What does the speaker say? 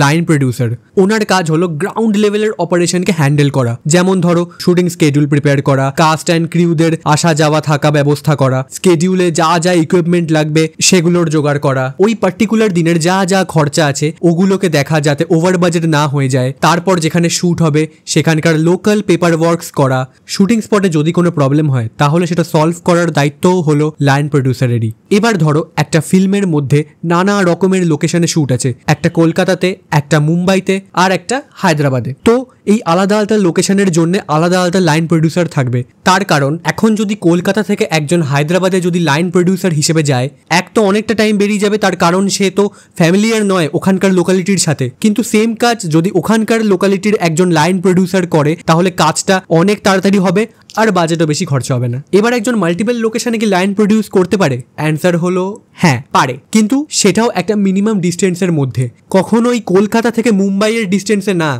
Line producer. ওনার কাজ হলো ground লেভেলের অপারেশনকে হ্যান্ডেল করা, যেমন ধরো শুটিং স্কেডিউল প্রিপেয়ার করা, কাস্ট অ্যান্ড ক্রিউদের আসা যাওয়া থাকা ব্যবস্থা করা, স্কেডিউলে যা যা ইকুইপমেন্ট লাগবে সেগুলোর জোগাড় করা, ওই পার্টিকুলার দিনের যা যা খরচা আছে ওগুলোকে দেখা যাতে ওভার বাজেট না হয়ে যায়, তারপর যেখানে শ্যুট হবে সেখানকার লোকাল পেপার ওয়ার্কস করা, শুটিং স্পটে যদি কোনো প্রবলেম হয় তাহলে সেটা সলভ করার দায়িত্বও হলো লাইন প্রডিউসারেরই। এবার ধরো একটা ফিল্মের মধ্যে নানা রকমের লোকেশনে শ্যুট আছে, একটা কলকাতাতে, একটা মুম্বাইতে, আর একটা হায়দ্রাবাদে। তো এই আলাদা আলাদা লোকেশনের জন্য আলাদা আলাদা লাইন প্রডিউসার থাকবে। তার কারণ এখন যদি কলকাতা থেকে একজন হায়দ্রাবাদে যদি লাইন প্রডিউসার হিসেবে যায়, এক তো অনেকটা টাইম বেরিয়ে যাবে, তার কারণ সে তো ফ্যামিলিয়ার নয় ওখানকার লোকালিটির সাথে। কিন্তু সেম কাজ যদি ওখানকার লোকালিটির একজন লাইন প্রডিউসার করে তাহলে কাজটা অনেক তাড়াতাড়ি হবে আর বাজেটও বেশি খরচা হবে না। এবার একজন মাল্টিপল লোকেশনে কি লাইন প্রডিউস করতে পারে? অ্যান্সার হলো হ্যাঁ পারে, কিন্তু সেটাও একটা মিনিমাম ডিস্টেন্সের মধ্যে। কখনোই কলকাতা থেকে মুম্বাইয়ের ডিস্টেন্সে না,